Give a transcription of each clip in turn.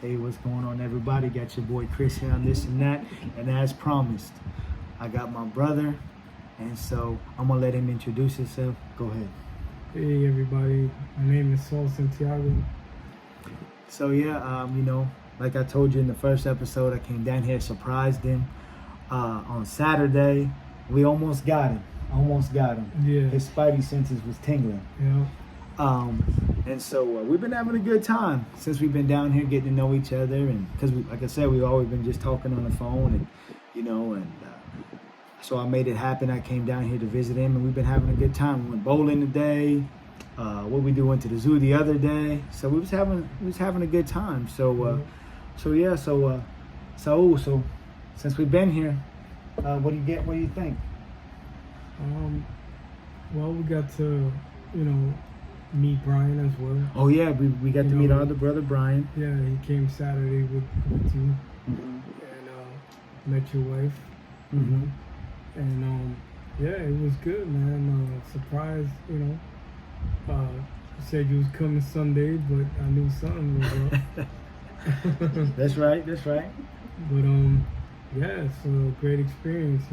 Hey, what's going on, everybody? Got your boy Chris here on This and That. And as promised, I got my brother, and so I'm gonna let him introduce himself. Go ahead. Hey everybody, my name is Saul Santiago. So yeah, like I told you in the first episode, I came down here, surprised him on Saturday. We almost got him. Yeah. His spidey senses was tingling. Yeah. And so we've been having a good time since we've been down here, getting to know each other, and because like I said, we've always been just talking on the phone, and so I made it happen. I came down here to visit him, and we've been having a good time. We went bowling today. What we do, went to the zoo the other day. So we was having a good time. So since we've been here, what do you think? Well, we got to, meet Brian as well. Oh yeah, we got to meet our other brother Brian. Yeah, he came Saturday with you, and met your wife. Mm-hmm. And yeah, it was good, man. Surprised, you said you was coming Sunday, but I knew something was up. That's right. But yeah, it's a great experience,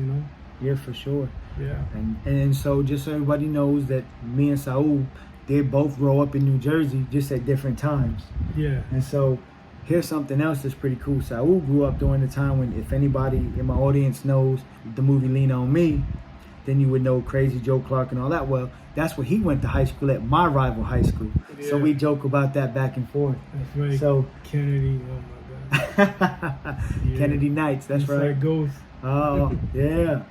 Yeah, for sure. Yeah. And so just so everybody knows that me and Saul, they both grow up in New Jersey, just at different times. Yeah. And so here's something else that's pretty cool. Saul grew up during the time when, if anybody in my audience knows the movie Lean On Me, then you would know Crazy Joe Clark and all that. Well, that's where he went to high school, at my rival high school. Yeah. So we joke about that back and forth. That's right. So Kennedy, oh my God. Yeah. Kennedy Knights, that's Eastside right. Ghost. Oh, yeah.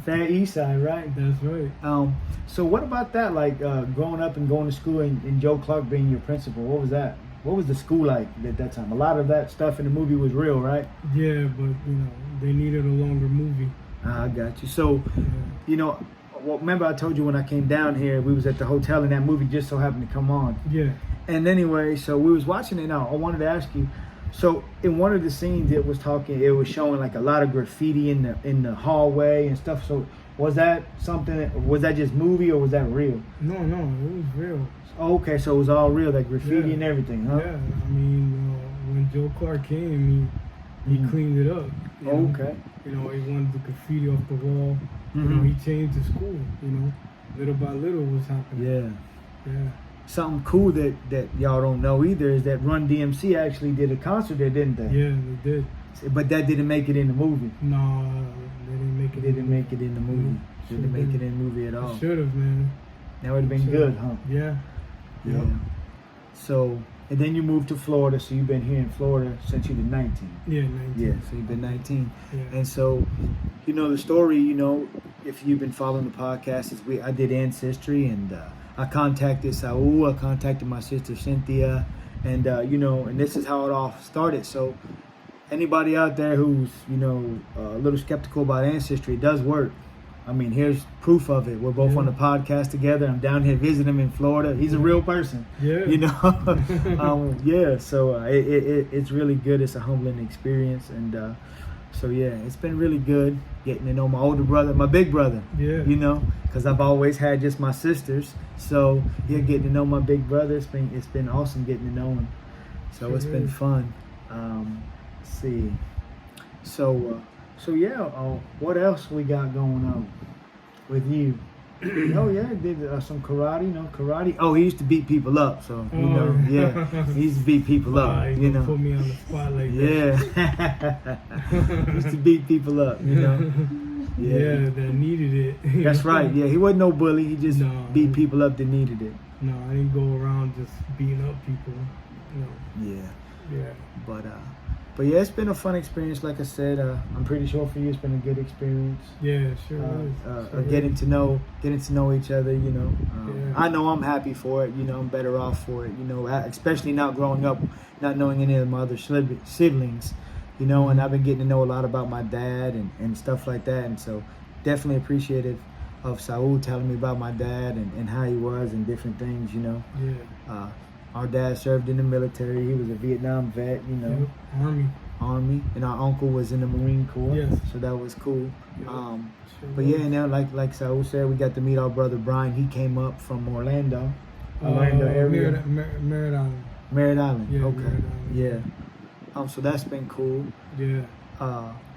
Fair East Side, right? That's right. So what about that, like growing up and going to school and Joe Clark being your principal? What was that? What was the school like at that time? A lot of that stuff in the movie was real, right? Yeah, but they needed a longer movie. I got you. So, Yeah. well, remember I told you when I came down here, we was at the hotel and that movie just so happened to come on. Yeah. And anyway, so we was watching it now. I wanted to ask you, so in one of the scenes it was showing like a lot of graffiti in the hallway and stuff. So was that just movie or was that real? No, it was real. Oh, okay, so it was all real, that graffiti Yeah. and everything, huh? Yeah, I mean, when Joe Clark came, he Mhm. cleaned it up. you know. Okay. He wanted the graffiti off the wall. Mhm. He changed the school. Little by little was happening. Yeah. Yeah. Something cool that y'all don't know either is that Run DMC actually did a concert there, didn't they? Yeah, they did. But that didn't make it in the movie. No, they didn't make it. Didn't make it in the movie. Didn't make it in the movie at all. Should have, man. That would have been Should've. good, huh? Yeah. Yeah. Yep. So, and then you moved to Florida, so you've been here in Florida since you were 19. Yeah, 19. Yeah, so you've been 19. Yeah. And so, the story, if you've been following the podcast, is I did Ancestry, and I contacted Saul, I contacted my sister Cynthia, and, and this is how it all started. So, anybody out there who's, a little skeptical about Ancestry, it does work. I mean, here's proof of it. We're both on the podcast together. I'm down here visiting him in Florida. He's a real person. Yeah. Yeah. So it's really good. It's a humbling experience, and so yeah, it's been really good getting to know my older brother, my big brother. Yeah. Because I've always had just my sisters. So yeah, getting to know my big brother. It's been awesome getting to know him. So Sure it's been is. fun. Let's see. So yeah, what else we got going on with you? Oh yeah, did some karate, karate. Oh, he used to beat people up, so yeah, he used to beat people up, Put me on the spot like yeah. He used to beat people up, Yeah, that needed it. That's right. Yeah, he wasn't no bully. He just No. beat people up that needed it. No, I didn't go around just beating up people. No. Yeah. Yeah. But yeah, it's been a fun experience. Like I said, I'm pretty sure for you it's been a good experience. Yeah, sure is. Sure Getting is. to know each other. Yeah. I know I'm happy for it. I'm better off for it. Especially not growing up, not knowing any of my other siblings. And I've been getting to know a lot about my dad and stuff like that. And so, definitely appreciative of Saul telling me about my dad and how he was and different things. Yeah. Our dad served in the military. He was a Vietnam vet. Yep. Army, and our uncle was in the Marine Corps. Yes. So that was cool. Yep. Sure But yeah, now like Saul said, we got to meet our brother Brian. He came up from Orlando area. Merida. Merritt Island. Yeah, Okay. Merritt Island. Yeah. So that's been cool. Yeah.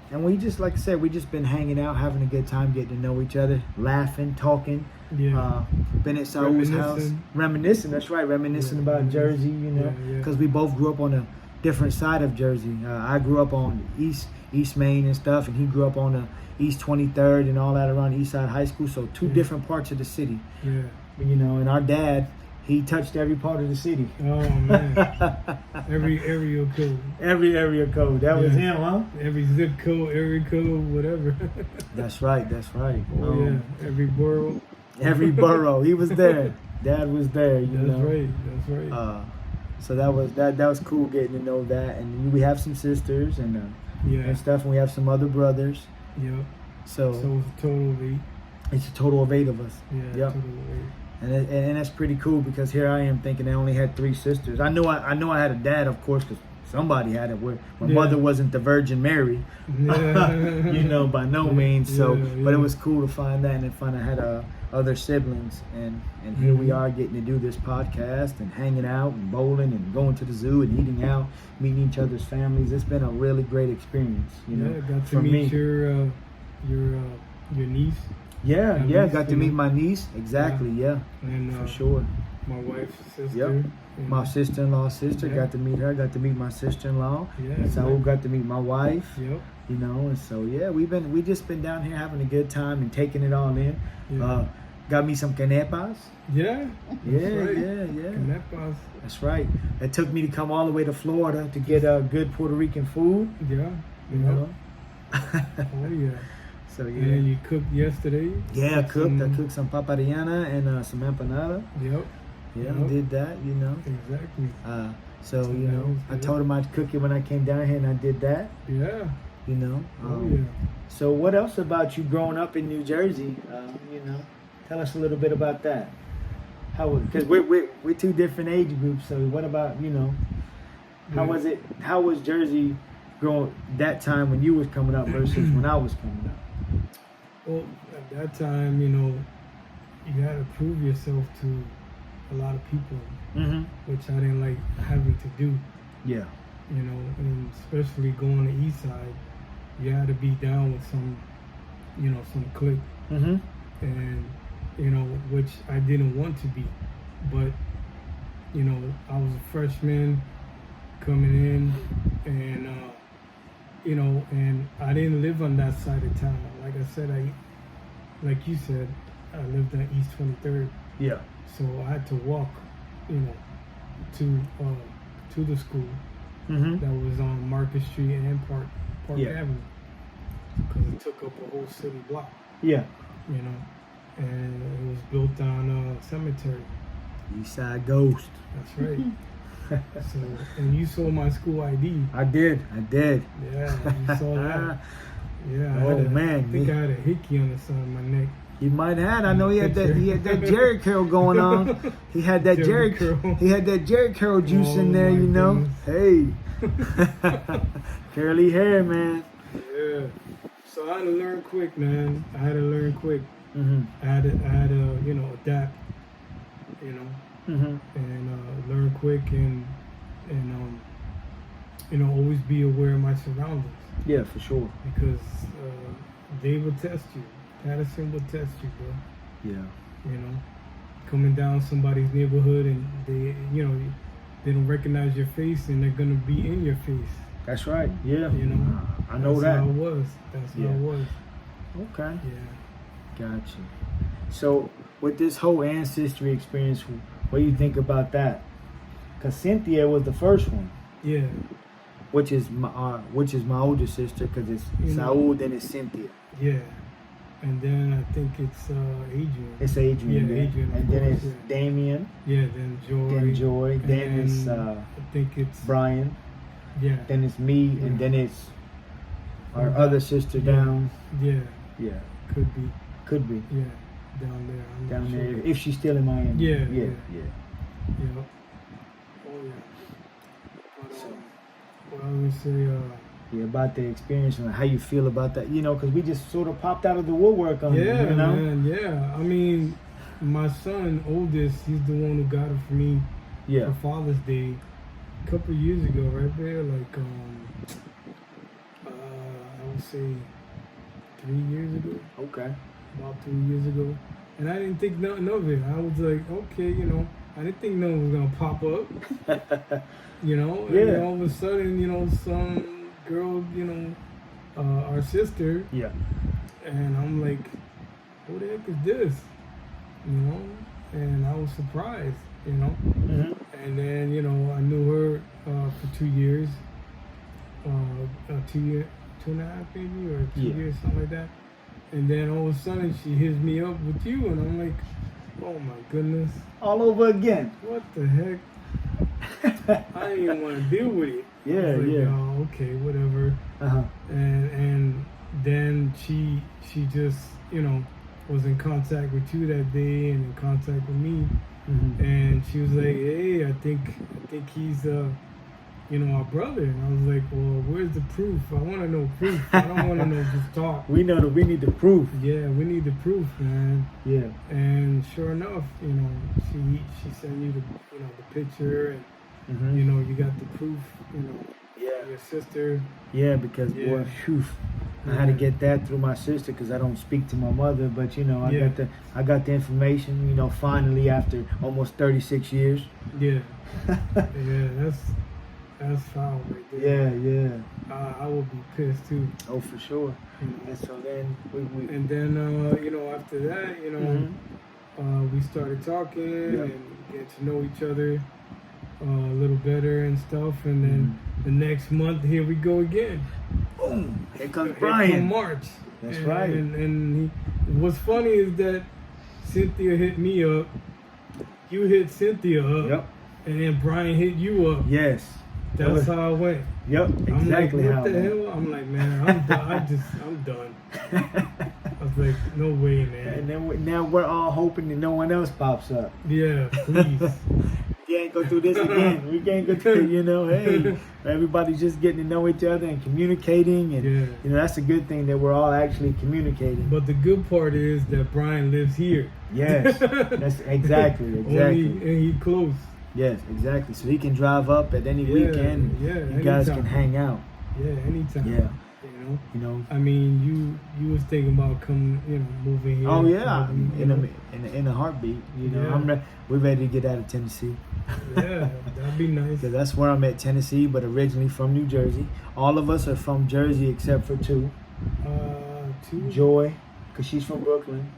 And we just, like I said, we just been hanging out, having a good time, getting to know each other, laughing, talking. Yeah. Been at Saul's house, reminiscing. That's right, reminiscing about Jersey. You know, because we both grew up on a different side of Jersey. I grew up on East Main and stuff, and he grew up on the East 23rd and all that around East Side High School. So two different parts of the city. Yeah. You know, and our dad, he touched every part of the city. Oh man. Every area code. Every area code. That was him, huh? Every zip code, area code, whatever. That's right. That's right. Oh yeah. Every borough. Every borough. He was there. Dad was there. You That's know. right. That's right. So that was cool getting to know that, and we have some sisters and and stuff, and we have some other brothers. Yep. So it's a total of 8. It's a total of 8 of us. Yeah. Yep. Total of 8. And that's pretty cool because here I am thinking I only had 3 sisters. I know I had a dad, of course, because somebody had it. Where my mother wasn't the Virgin Mary, you know, by no means. So, but it was cool to find that and then find I had other siblings, and here we are getting to do this podcast and hanging out and bowling and going to the zoo and eating out, meeting each other's families. It's been a really great experience, you know. Got to meet your niece. Got to meet my niece. Exactly, and for sure. My wife's sister. Yep. My sister-in-law's sister, got to meet her. Got to meet my sister-in-law. Yeah. Saul got to meet my wife. Yep. You know, and so we just been down here having a good time and taking it all in. Yeah. Got me some canepas. Yeah. Yeah. Canepas. That's right. It took me to come all the way to Florida to get good Puerto Rican food. Yeah. You know. Oh yeah. So And you cooked yesterday. Yeah, I cooked some paparillana and some empanada. Yep. Yeah, I did that. You know. Exactly. So you know, I told him I'd cook it when I came down here, and I did that. Yeah. You know. Yeah. So what else about you growing up in New Jersey? You know, tell us a little bit about that. How? Because we're 2 different age groups. So what about, you know? How was it? How was Jersey growing that time when you was coming up versus when I was coming up? Well, at that time, you know, you had to prove yourself to a lot of people, which I didn't like having to do. Yeah. You know, and especially going to East Side, you had to be down with some clique. And, you know, which I didn't want to be. But, you know, I was a freshman coming in, and, you know, and I didn't live on that side of town. Like I said, like you said, I lived on East 23rd. Yeah. So I had to walk, you know, to the school that was on Market Street and Park Avenue, because it took up a whole city block. Yeah. You know, and it was built on a cemetery. East Side Ghost. That's right. So, and you saw my school ID. I did. Yeah, you saw that. Yeah. Man. I think I had a hickey on the side of my neck. He might have. I know he had that Jerry Curl going on. He had that Jerry Curl juice in there, you know. Goodness. Hey. Curly hair, man. Yeah. So I had to learn quick, man. I had to learn quick. I had to, you know, adapt. You know. And learn quick and you know, always be aware of my surroundings. Yeah, for sure. Because they will test you. Patterson will test you, bro. Yeah. You know, coming down somebody's neighborhood and they don't recognize your face and they're gonna be in your face. That's right. Yeah. You know, I know that's that. how it was. That's how it was. Okay. Yeah. Gotcha. So with this whole ancestry experience, what do you think about that? Cause Cynthia was the first one. Yeah. Which is my older sister, cause it's Saul, then it's Cynthia. Yeah. And then I think it's Adrian. It's Adrian. Yeah, Adrian. And then it's Damien. Yeah, then Joy. Then Joy. Then it's I think it's Brian. Yeah. Then it's me, and then it's our other sister down. Yeah. Yeah. Could be. Yeah. Down there. I'm down not there. sure. If she's still in Miami. Yeah. Yeah. Oh yeah. But, what I was gonna say. Yeah, about the experience and how you feel about that, you know, because we just sort of popped out of the woodwork on you, you know? Man, yeah. I mean, my son, oldest, he's the one who got it for me for Father's Day. couple years ago, right there, like I would say 3 years ago, Okay. about 3 years ago, and I didn't think nothing of it. I was like, okay, you know, I didn't think no one was gonna pop up, you know. Yeah. And then all of a sudden, you know, some girl, you know, our sister, Yeah. and I'm like, who the heck is this? You know, and I was surprised, you know. Mm-hmm. And then, you know, I knew her for 2 years, 2 year, 2.5 maybe, or 2 Yeah. years, something like that. And then all of a sudden she hits me up with you, and I'm like, oh my goodness, All over again. what the heck? I didn't even want to deal with it. I Yeah, was like, yeah. oh, okay, whatever. Uh-huh. And then she just, you know, was in contact with you that day and in contact with me. Mm-hmm. And she was like, hey, I think he's you know, our brother. And I was like, well, where's the proof? I want to know proof. I don't want to know just talk. We know that we need the proof. Yeah, we need the proof, man. Yeah. And sure enough, you know, she sent you the, you know, the picture, and Mm-hmm. you know, you got the proof, you know, Yeah. your sister. Yeah, because Yeah. boy, phew, I had to get that through my sister because I don't speak to my mother. But you know, Yeah. I got the information. You know, finally after almost 36 years. Yeah, yeah, that's foul right there. Yeah, yeah. I would be pissed too. Oh, for sure. You know. And so then we And then, you know, after that, you know, Mhm. we started talking Yeah. and getting to know each other a little better and stuff. And then the next month, here we go again. boom, here comes Here Brian. come March. That's And- right. And what's funny is that Cynthia hit me up, you hit Cynthia up, Yep. and then Brian hit you up. Yes. That's how it went. Yep. Exactly I'm like, how. what the it hell? I'm like, man, I'm done. I'm done. I was like, no way, And man. then now we're all hoping that no one else pops up. Yeah, please. We can't go through this again. We can't go through, you know, hey, everybody's just getting to know each other and communicating. And, Yeah. you know, that's a good thing that we're all actually communicating. But the good part is that Brian lives here. Yes, that's exactly. And he close. Yes, exactly. So he can drive up at any Yeah, weekend. yeah, You guys anytime. can hang out. Yeah, anytime. Yeah. You know. You know. I mean, you was thinking about coming, you know, moving here. Oh yeah, you in know. a heartbeat. You know, Yeah. we're ready to get out of Tennessee. Yeah, that'd be nice. Because that's where I'm at, Tennessee, but originally from New Jersey. All of us are from Jersey except for two. Two. Joy, because she's from Brooklyn.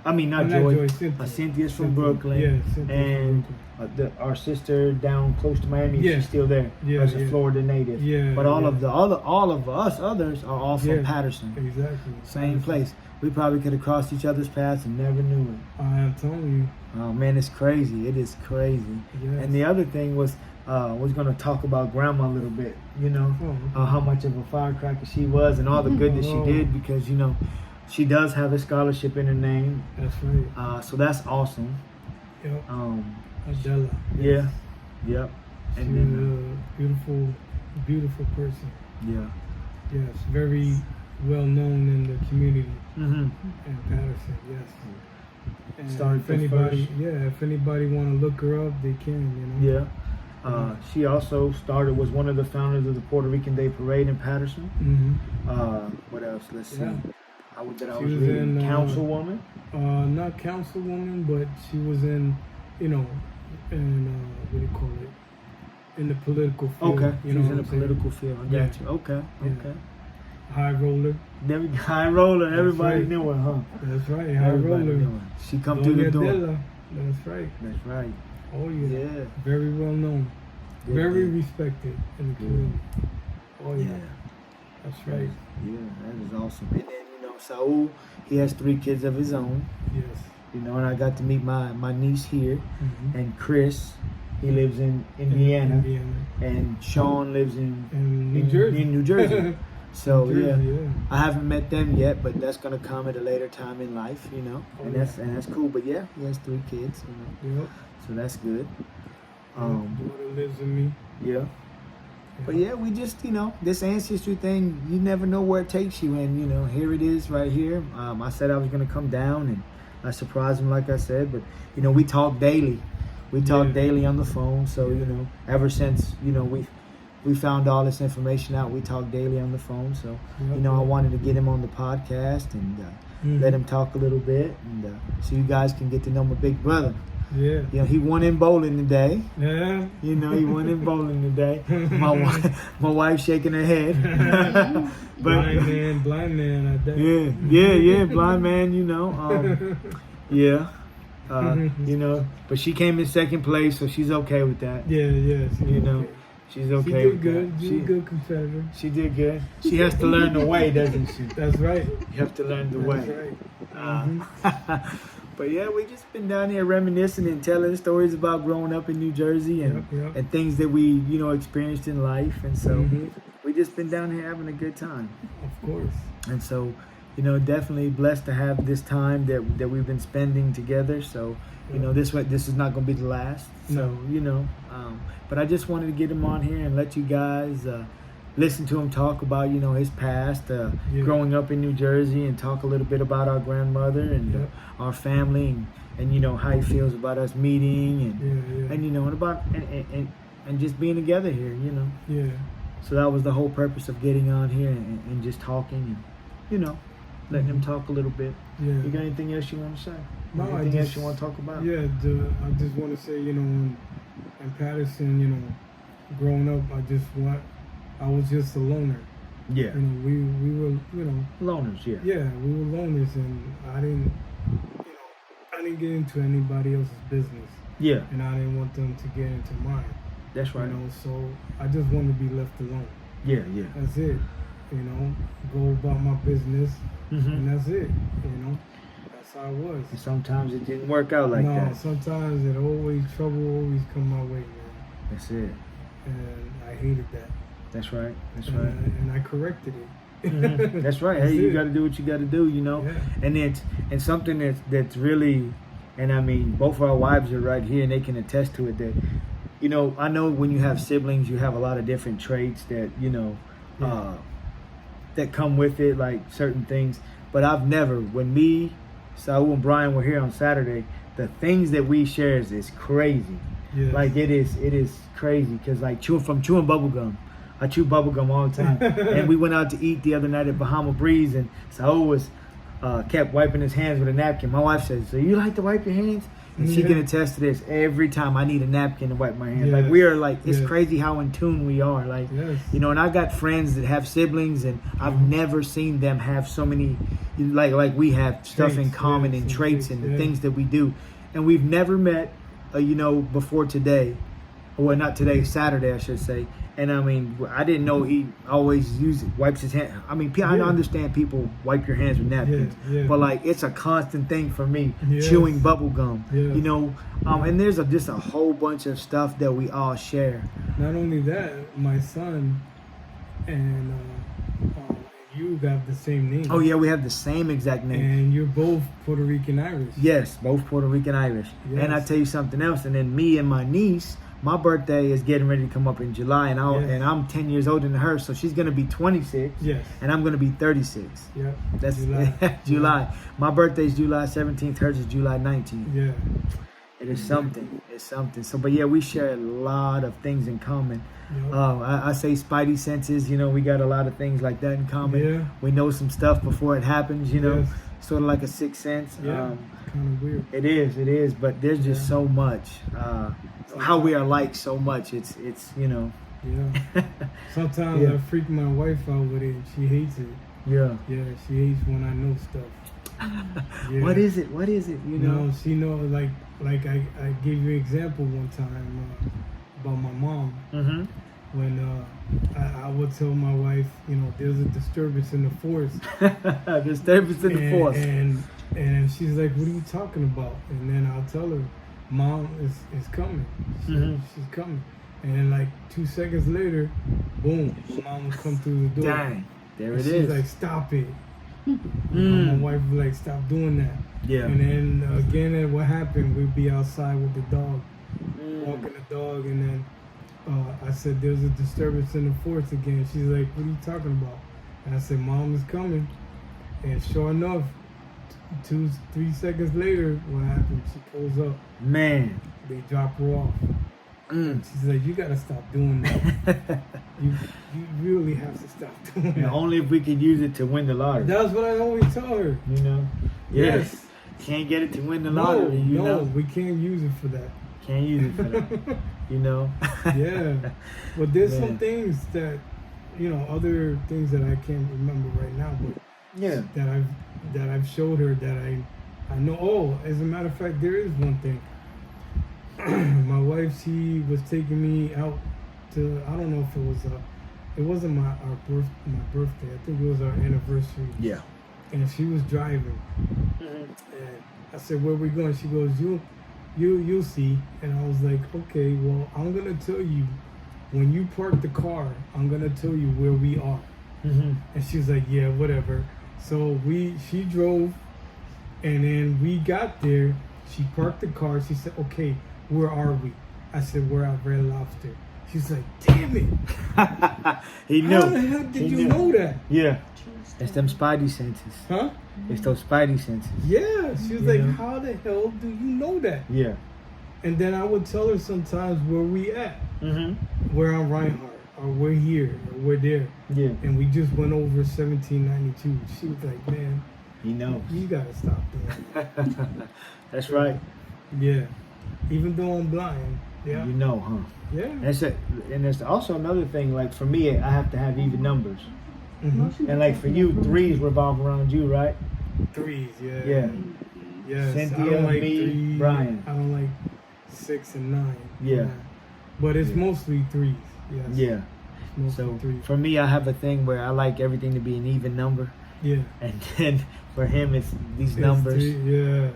I mean, not Joy. Cynthia. Cynthia's from Cynthia. Brooklyn. Yeah, Cynthia's And from Brooklyn. our sister down close to Miami, Yeah. she's still there. Yeah, As a yeah. Florida native. Yeah, But all yeah. of us others are all from Yeah. Patterson. Exactly. Same place. We probably could have crossed each other's paths and never knew it. I am telling Oh man, it's crazy. It is crazy. you. Yes. And the other thing was going to talk about Grandma a little bit. You know, Oh, okay. how much of a firecracker she was and all the good that she Oh. did, because you know she does have a scholarship in her name. That's right. So that's awesome. Yep. Yeah. Adela. Yep. She And was then, a beautiful, beautiful person. yeah. Yes, very well known in the community Mm-hmm. in Patterson. Yes. And Started if the anybody, first- if anybody want to look her up, they can. You know. Yeah. She also was one of the founders of the Puerto Rican Day Parade in Patterson. Mm-hmm. What else? Let's see. Yeah. I was She reading. was in, Councilwoman. Not councilwoman, but she was in, you know, in what do you call it? In the political field. Okay. You She know was what in the I'm saying? political field. I Yeah. got you. Okay. Yeah. Okay. High roller. There we go. High roller. That's Everybody right. knew her, huh? That's right. High Everybody roller. knew her. She come through the Doña door. Adela. That's right. That's right. Oh yeah. Yeah. Very well known. Good Very thing. respected in the community. Oh yeah. Yeah. That's right. Yeah, that is awesome. And then, you know, Saul, he has 3 kids of his own. Yes. You know, and I got to meet my niece here. Mm-hmm. And Chris, he lives in Indiana. Indiana. And Sean lives in New Jersey. In New Jersey. So New Jersey, yeah, I haven't met them yet, but that's gonna come at a later time in life, you know. Oh, and yeah. that's cool. But yeah, he has 3 kids, you know. Yep. So that's good. Daughter lives in me. Yeah. But yeah, we just, you know, this ancestry thing, you never know where it takes you. And, you know, here it is right here. I said I was going to come down and I surprised him, like I said. But, you know, we talk daily. We talk Yeah. daily on the phone. So Yeah. you know, ever since you know we found all this information out, we talk daily on the phone. So Yep, you know, I yep. wanted to get him on the podcast and Mhm. let him talk a little bit, and so you guys can get to know my big brother. Yeah. You know, he won in bowling today. Yeah. You know, he won in bowling today. My wife shaking her head. Blind man. I bet. Yeah, blind man. You know, yeah, you know, but she came in second place, so she's okay with that. Yeah. You know, Okay. she's okay She did with good. that. She's a good competitor. She did good. She has to learn the way, doesn't she? That's right. You have to learn the That's way. right. But yeah, we just been down here reminiscing and telling stories about growing up in New Jersey and Yep. and things that we you know experienced in life, and so Mhm. we just been down here having a good time. Of course. And so, you know, definitely blessed to have this time that we've been spending together. So, you know, this is not going to be the last. So, No. you know, but I just wanted to get him on here and let you guys listen to him talk about, you know, his past, Yeah. growing up in New Jersey, and talk a little bit about our grandmother and Yep. our family, and you know how he feels about us meeting Yeah. and you know and about and just being together here, you know. Yeah. So that was the whole purpose of getting on here and just talking and, you know, letting him talk a little bit. Yeah. You got anything else you want to say? No, Anything else you want to talk about? Yeah, I just want to say, you know, in Patterson, you know, growing up, I was just a loner. Yeah. You know, we were, you know, Loners, yeah. yeah, we were loners, and I didn't get into anybody else's business, Yeah, and I didn't want them to get into mine. that's right. You know, so I just wanted to be left alone. Yeah. That's it. You know, go about my business, Mm-hmm. and that's it. You know, that's how it was. And sometimes it didn't work out like no, that. sometimes trouble always come my way, man, That's it. and I hated that. That's right. That's and, right. and I corrected it. Mhm. That's right. That's Hey, you it. got to do what you got to do, you know. Yeah. And something that's really, and I mean, both of our wives are right here, and they can attest to it. That, you know, I know when you have siblings, you have a lot of different traits that you know, Yeah. that come with it, like certain things. But I've never, when me, Saul, and Brian were here on Saturday, the things that we share is crazy. Yes. Like it is crazy because like chewing bubble gum. I chew bubble gum all the time. And we went out to eat the other night at Bahama Breeze, and Saul was kept wiping his hands with a napkin. My wife said, "So you like to wipe your hands?" And she Yeah. can attest to this. Every time I need a napkin to wipe my hands, like Yes. we are like it's Yes. crazy how in tune we are. Like Yes. you know, and I got friends that have siblings, and I've never seen them have so many like we have stuff in Traits, common yes, and and traits traits, and yeah. things that we do, and we've never met, you know, before today. Well, not today, Saturday, I should say. And I mean, I didn't know he always wipes his hand. I mean, I Yeah. understand people wipe your hands with napkins, Yeah. but like it's a constant thing for me, Yes. chewing bubble gum. Yeah. You know, and there's just a whole bunch of stuff that we all share. Not only that, my son and you got the same name. Oh yeah, we have the same exact name. And you're both Puerto Rican Irish. Yes, both Puerto Rican Irish. Yes. And I tell you something else. And then me and my niece, my birthday is getting ready to come up in July, and Yes. I'm 10 years older than her, so she's gonna be 26, Yes. and I'm gonna be 36. Yep. That's July. July. My birthday is July 17th. Hers is July 19th. Yeah. It is something. It's something. So, but yeah, we share a lot of things in common. Yep. I say spidey senses. You know, we got a lot of things like that in common. Yeah. We know some stuff before it happens. You know, Yes. sort of like a sixth sense. Yeah. Kind of weird. It is. But there's just Yeah. so much. How we are like so much. It's you know. Yeah. Sometimes Yeah. I freak my wife out with it, and she hates it. Yeah. Yeah, she hates when I know stuff. Yeah. What is it? You know. No, she know like I gave you an example one time about my mom Mm-hmm. when I would tell my wife, you know, there's a disturbance in the forest. Disturbance in the force. And she's like, what are you talking about? And then I'll tell her, Mom is coming. Mhm. She's coming. And then like 2 seconds later, boom, my mom would come through the door. Dang. There And it she's is. like, stop it. Mm. My wife would like, stop doing that. Yeah. And then again, what happened, we'd be outside with the dog, Mm. walking the dog, and then I said, there's a disturbance in the forest again. She's like, what are you talking about? And I said, Mom is coming. And sure enough, 3 seconds later, what happened? She pulls up. Man. They drop her off. She's like, "You gotta stop doing that. you really have to stop doing that." Only if we could use it to win the lottery. That's what I always tell her. You know? Yes. Can't get it to win the lottery, you know? we can't use it for that. Can't use it for that. You know? Yeah. But there's Man. some things that, other things that I can't remember right now, but Yeah. that I've showed her that I know. Oh, as a matter of fact, there is one thing. My wife, she was taking me out to, I don't know if it wasn't my birthday. I think it was our anniversary. Yeah. And she was driving. And I said, "Where we going?" She goes, You'll see." And I was like, "Okay, well, I'm gonna tell you when you park the car. I'm gonna tell you where we are." And she was like, "Yeah, whatever." So she drove, and then we got there. She parked the car. She said, "Okay, where are we?" I said, "We're at Red Lobster." She's like, "Damn it!" He knew. How the hell did you know that? Yeah. It's them spidey senses. Huh? It's those spidey senses. Yeah. She was You like, know? "How the hell do you know that?" Yeah. And then I would tell her sometimes where we at. Mm-hmm. We're on Reinhardt, or we're here, or we're there. Yeah. And we just went over 1792. She was like, "Man, He knows. you gotta stop doing That's right. that." Yeah. Even though I'm blind. Yeah. You know, huh? Yeah. And there's also another thing, like for me, I have to have even numbers. Mm-hmm. And like for you, threes revolve around you, right? Threes, yeah. Yeah. Yes. Cynthia, I don't like me, three. Brian. I don't like 6 and 9. Yeah. But it's Yeah. mostly threes. Yes. Yeah. Mostly So threes. for me, I have a thing where I like everything to be an even number. Yeah. And then for him, it's these It's numbers. yeah.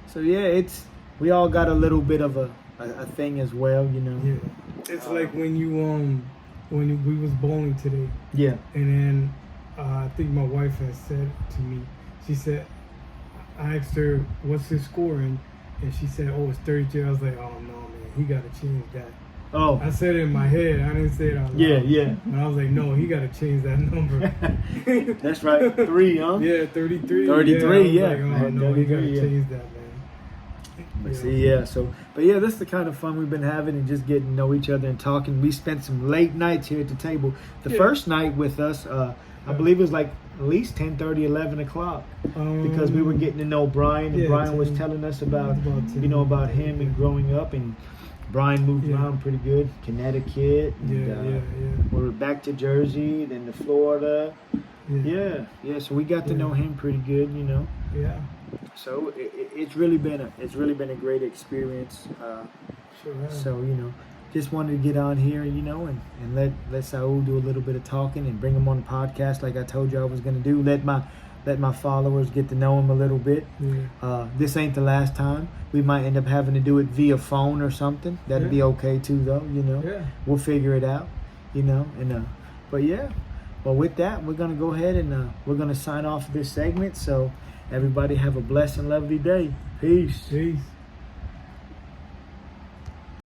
So yeah, we all got a little bit of a thing as well, you know. Yeah. It's like when we was bowling today. Yeah. And then I think my wife has said to me, she said, I asked her, "What's his score?" And she said, "Oh, it's 33. I was like, "Oh, no, man, he got to change that." Oh. I said it in my head. I didn't say it out loud. Yeah, yeah. And I was like, "No, he got to change that number." That's right. 3, huh? Yeah, 33. 33, yeah. I was yeah. like, I "Oh, had no, he got to 33, yeah. change that, man." But see, yeah. So, but yeah, that's the kind of fun we've been having and just getting to know each other and talking. We spent some late nights here at the table. The Yeah. first night with us, I believe it was like at least 10:30, 11 o'clock. Because we were getting to know Brian, and yeah, Brian was 10, telling us about, about 10, about him and growing up, and Brian moved Yeah. around pretty good, Connecticut, and, Yeah. we were back to Jersey, then to Florida. Yeah. So we got to Yeah. know him pretty good, you know. Yeah. So it's really been a great experience. Sure. So just wanted to get on here, and let Saul do a little bit of talking and bring him on the podcast like I told you I was going to do. Let my followers get to know him a little bit. Yeah. This ain't the last time. We might end up having to do it via phone or something. That'd Yeah. be okay too, though. Yeah. We'll figure it out. But yeah. Well, with that, we're gonna go ahead and we're gonna sign off this segment. So everybody have a blessed and lovely day. Peace. Peace.